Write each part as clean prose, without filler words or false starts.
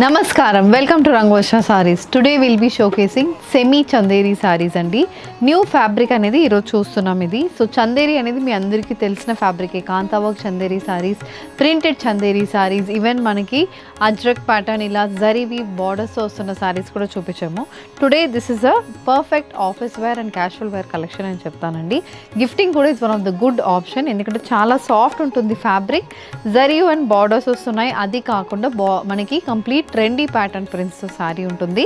Namaskaram, welcome to Rangvarsha Sarees. Today we'll be showcasing semi chanderi sarees అండి. New fabric అనేది ఈరోజు చూస్తున్నాం ఇది. సో చందేరి అనేది మీ అందరికీ తెలిసిన ఫ్యాబ్రికే. Kantha work Chanderi saris, printed Chanderi saris, even మనకి అజ్రక్ ప్యాటర్న్ ఇలా జరీవి బార్డర్స్ వస్తున్న సారీస్ కూడా చూపించాము. Today this is a perfect office wear and casual wear collection అని చెప్తానండి. గిఫ్టింగ్ కూడా is one of the good option, ఎందుకంటే చాలా సాఫ్ట్ ఉంటుంది ఫ్యాబ్రిక్, జరీ అండ్ బార్డర్స్ వస్తున్నాయి. అది కాకుండా మనకి complete trendy pattern prints sari ఉంటుంది.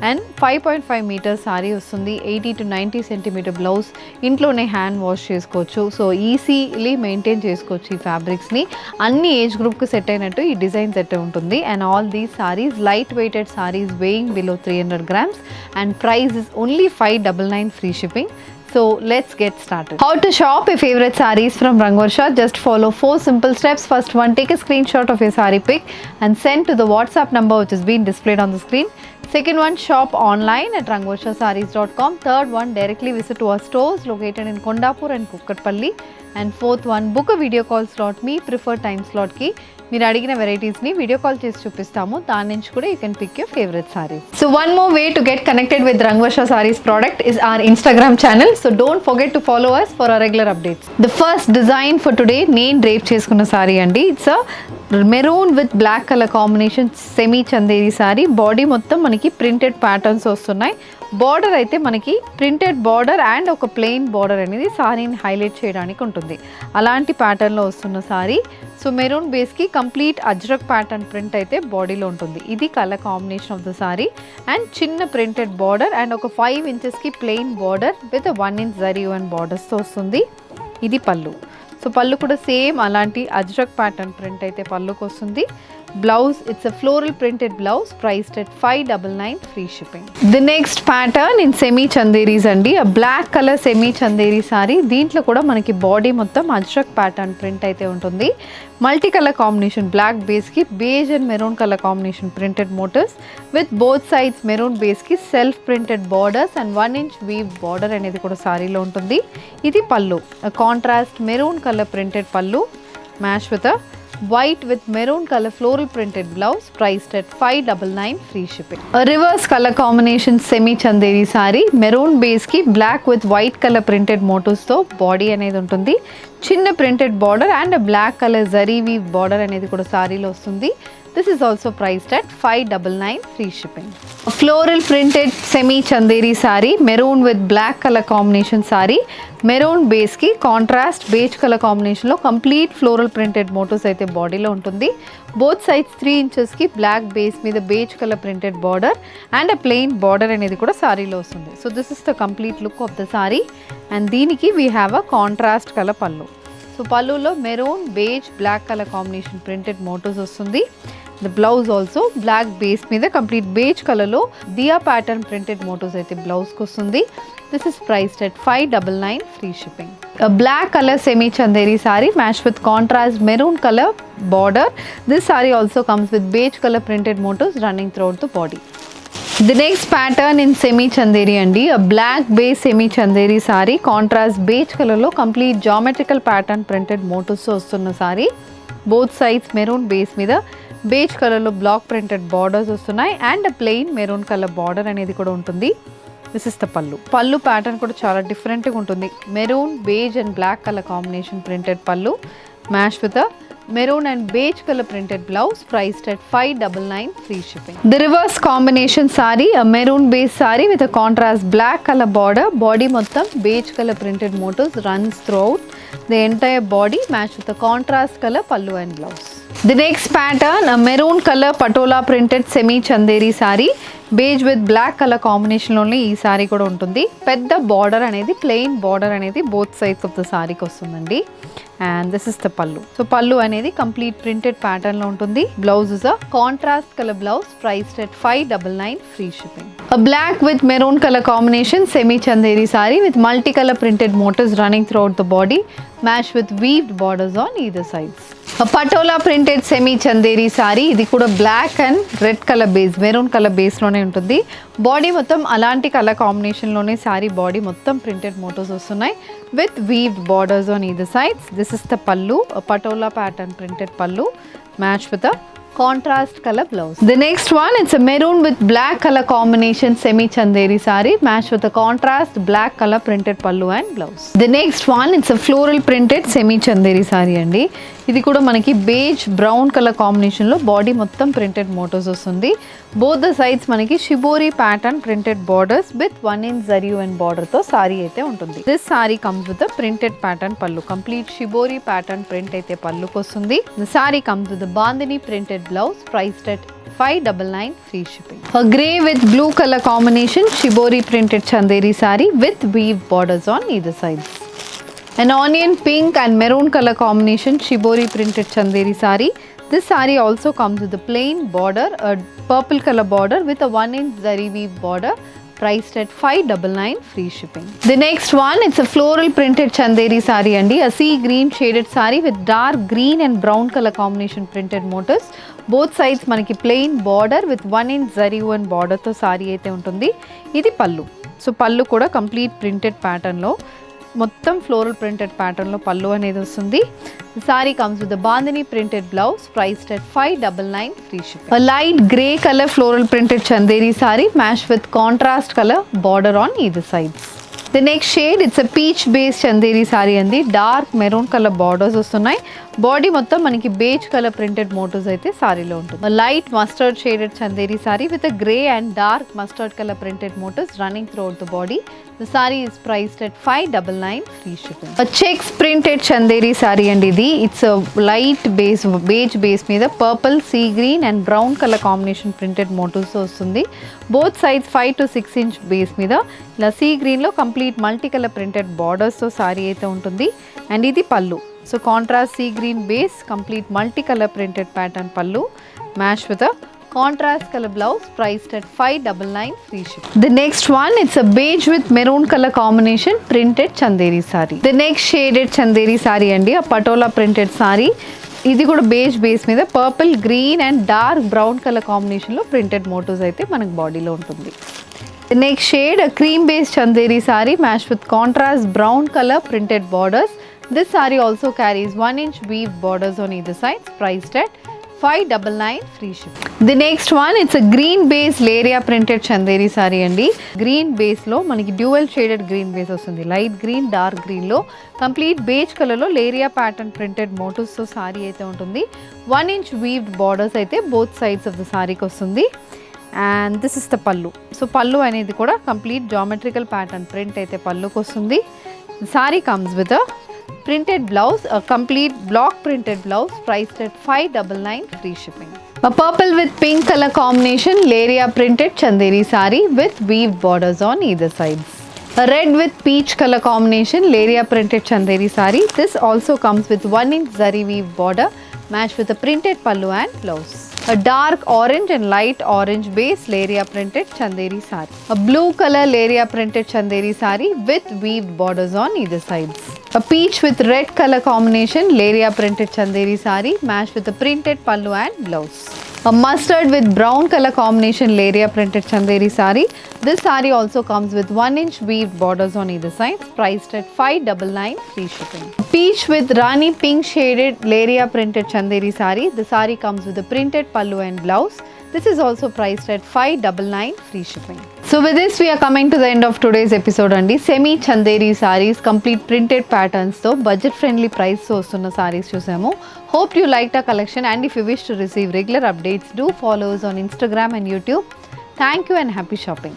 అండ్ 5.5 మీటర్స్ సారీ వస్తుంది. 80 to 90 సెంటీమీటర్ బ్లౌజ్, ఇంట్లోనే హ్యాండ్ వాష్ చేసుకోవచ్చు. సో ఈజీలీ మెయింటైన్ చేసుకోవచ్చు ఈ ఫ్యాబ్రిక్స్ని. అన్ని ఏజ్ గ్రూప్కి సెట్ అయినట్టు ఈ డిజైన్ సెట్ ఉంటుంది. And all these saris light weighted saris, weighing below 300 grams and price is only 599 free shipping. So let's get started. How to shop your favorite sarees from Rangvarsha? Just follow 4 simple steps. First one, take a screenshot of your saree pic and send to the WhatsApp number which is being displayed on the screen. Second one, shop online at rangvarshasarees.com. Third one, directly visit to our stores located in Kondapur and Kukatpalli. And fourth one, book a video call slot, me preferred time slot ki మీరు అడిగిన వెరైటీస్ని video call చేసి చూపిస్తాము. దాని నుంచి కూడా you can pick your favourite saris. So one more way to get connected with Rangvarsha Sarees product is our Instagram channel. So don't forget to follow us for our regular updates. The first design for today, నేను drape చేసుకున్న sari అండి. It's a maroon with black colour combination semi Chanderi sari. Body మొత్తం మనకి printed patterns వస్తున్నాయి. Border అయితే మనకి printed border and ఒక plain border అనేది సారీని హైలైట్ చేయడానికి ఉంటుంది. అలాంటి ప్యాటర్న్లో వస్తున్న సారీ. సో మెరూన్ బేస్కి కంప్లీట్ అజ్రక్ ప్యాటర్న్ ప్రింట్ అయితే బాడీలో ఉంటుంది. ఇది colour combination of the sari. And చిన్న ప్రింటెడ్ బార్డర్ అండ్ ఒక 5 ఇంచెస్కి plain border with 1 inch zari and బార్డర్స్తో వస్తుంది. ఇది పళ్ళు. సో పళ్ళు కూడా సేమ్ అలాంటి అజ్రక్ ప్యాటర్న్ ప్రింట్ అయితే పళ్ళుకి వస్తుంది. Blouse, it's a floral printed blouse, priced at 599 free shipping. The next pattern in semi Chanderis అండి. ఆ black colour semi Chanderi sari. దీంట్లో కూడా మనకి బాడీ మొత్తం అజ్రక్ ప్యాటర్న్ ప్రింట్ అయితే ఉంటుంది. మల్టీ కలర్ కాంబినేషన్, బ్లాక్ బేస్కి beige and maroon colour combination printed motifs with both sides maroon బేస్కి self printed borders and 1 inch weave border అనేది కూడా సారీలో ఉంటుంది. ఇది pallu, contrast maroon colour printed pallu, match with white with maroon color floral printed blouse, priced at 599 free shipping. A reverse color combination semi chanderi saree, maroon base ki black with white color printed motifs తో body అనేది ఉంటుంది. చిన్న printed border and black colour zari weave border అనేది కూడా సారీలో వస్తుంది. This is also priced at 599 free shipping. A floral printed semi chanderi saree, maroon with black color combination saree. Maroon బేస్కి contrast beige colour కాంబినేషన్లో complete floral printed motifs అయితే బాడీలో ఉంటుంది. Both sides 3 ఇంచెస్కి బ్లాక్ బేస్ మీద beige colour printed border and a plain border అనేది కూడా సారీలో వస్తుంది. So this is the complete look of the sari. And దీనికి we have a contrast colour pallu. So పళ్ళులో maroon beige black colour combination printed motifs వస్తుంది. The blouse also black base మీద complete beige కలర్లో దియా pattern printed motifs అయితే బ్లౌజ్కి వస్తుంది. This is priced at 599 free shipping. A black color semi chanderi saree matched with contrast maroon color border. This saree also comes with beige color printed motifs running throughout the body. The next pattern in semi chanderi andi, a black base semi chanderi saree, contrast beige color lo complete geometrical pattern printed motifs vastunna saree. Both sides maroon base మీద beige color లో block printed borders వస్తున్నాయి and plain maroon colour border అనేది కూడా ఉంటుంది. This is the పళ్ళు. పళ్ళు pattern కూడా చాలా డిఫరెంట్గా ఉంటుంది. Maroon beige and black colour combination printed pallu, match with maroon and beige colour printed blouse, priced at 599 free shipping. The reverse combination saree, a maroon base saree with a contrast black color border, body మొత్తం beige color printed motifs runs throughout the entire body, matched with a contrast color pallu and blouse. The next pattern, a maroon color patola printed semi chanderi saree, beige with black colour కాంబినేషన్లోనే ఈ sari కూడా ఉంటుంది. పెద్ద border అనేది plain border అనేది both sides of the సారీకి వస్తుందండి. And this is the pallu. So pallu అనేది కంప్లీట్ ప్రింటెడ్ ప్యాటర్న్లో ఉంటుంది. Blouse is a contrast colour blouse, priced at 599 free shipping. A black with maroon color combination semi chanderi saree with multicolor printed motifs running throughout the body, matched with weaved borders on either sides. Patola printed semi Chanderi sari. ఇది కూడా black and red colour base, maroon colour బేస్లోనే ఉంటుంది. Body మొత్తం అలాంటి colour కాంబినేషన్లోనే sari body మొత్తం printed motifs వస్తున్నాయి with weaved borders on either sides. This is the pallu, Patola pattern printed pallu, match with contrast color blouse. The next one, it's a maroon with black color combination semi chanderi saree matched with a contrast black color printed pallu and blouse. The next one, it's a floral printed semi chanderi saree andi. ఇది కూడా మనకి beige brown colour combination లో body మొత్తం printed motifs వస్తుంది. Both the sides మనకి shibori pattern printed borders with 1 inch zari and border తో sorry అయితే ఉంటుంది. This sorry comes with printed pattern పల్లు, కంప్లీట్ షిబోరి ప్యాటర్న్ ప్రింట్ అయితే పల్లుకి వస్తుంది. The sorry comes with bandhani printed blouse priced at 599 free shipping. A grey with blue color combination shibori printed chanderi saree with weave borders on either sides. An onion pink and maroon color combination shibori printed chanderi saree. This saree also comes with a plain border, a purple color border with a 1 inch zari weave border priced at 599 free shipping. The next one, it's a floral printed chanderi saree andi, a sea green shaded saree with dark green and brown color combination printed motifs. Both sides మనకి plain border with 1 inch zari and border తో saree అయితే ఉంటుంది. ఇది పల్లు. So పల్లు కూడా complete printed pattern లో మొత్తం ఫ్లోరల్ ప్రింటెడ్ ప్యాటర్న్ లో పల్లు అనేది వస్తుంది. Sorry comes with bandhani printed blouse priced at 599 free shipping. A light grey color floral printed chanderi saree matched with contrast color border on either sides. The next shade, it's a peach based chanderi saree andi, dark maroon color borders వస్తున్నాయి. Body మొత్తం మనకి beige colour printed motifs అయితే సారీలో ఉంటుంది. Light mustard shaded Chanderi sari with grey and dark mustard colour printed motifs running throughout the body. The sari is priced at 599 free shipping. Checks printed Chanderi sari అండి ఇది. It's light base beige base మీద purple sea green and brown colour combination printed motifs వస్తుంది. Both sides 5 to 6 inch base మీద ఇలా sea గ్రీన్లో complete multi colour printed బార్డర్స్తో sari అయితే ఉంటుంది. అండ్ ఇది పల్లు. So contrast sea green base, complete multicolor printed pattern pallu matched with a contrast color blouse priced at 599 free shipping. The next one, it's a beige with maroon color combination printed chanderi saree. The next shaded chanderi saree andi, a patola printed saree. ఇది కూడా beige base మీద purple green and dark brown colour కాంబినేషన్లో printed motifs అయితే మనకు బాడీలో ఉంటుంది. Next shade cream base Chanderi sorry match with contrast brown colour printed borders. This saree also carries 1 inch weave borders on either side, priced at 599 free shipping. The next one, it's a green base leheriya printed chanderi saree అండి. Green base లో మనకి dual shaded green base వస్తుంది. Light green dark green లో complete beige colour లో leheriya pattern printed motifs తో sorry అయితే ఉంటుంది. 1 inch weaved borders అయితే బోత్ సైడ్స్ ఆఫ్ ద సారీకి వస్తుంది. అండ్ దిస్ ఇస్ ద పల్లు. సో పల్లు అనేది కూడా కంప్లీట్ జామెట్రికల్ ప్యాటర్న్ ప్రింట్ అయితే పల్లుకి వస్తుంది. Sorry comes with printed blouse, a complete block printed blouse priced at 599 free shipping. A purple with pink color combination Leria printed chanderi saree with weave borders on either sides. A red with peach color combination Leria printed chanderi saree. This also comes with 1 inch zari weave border matched with a printed pallu and blouse. A dark orange and light orange base Leria printed chanderi saree. A blue color Leria printed chanderi saree with weaved borders on either sides. A peach with red color combination Leria printed chanderi saree matched with a printed pallu and blouse. A mustard with brown color combination Leria printed chanderi saree. This saree also comes with 1 inch weaved borders on either side, priced at 599 free shipping. Peach with Rani pink shaded Leria printed chanderi saree. The saree comes with a printed pallu and blouse. This is also priced at 599 free shipping. So with this we are coming to the end of today's episode andi. Semi chanderi sarees complete printed patterns tho budget friendly price tho ostunna sarees chusamu. Hope you liked our collection, and if you wish to receive regular updates, do follow us on Instagram and YouTube. Thank you and happy shopping.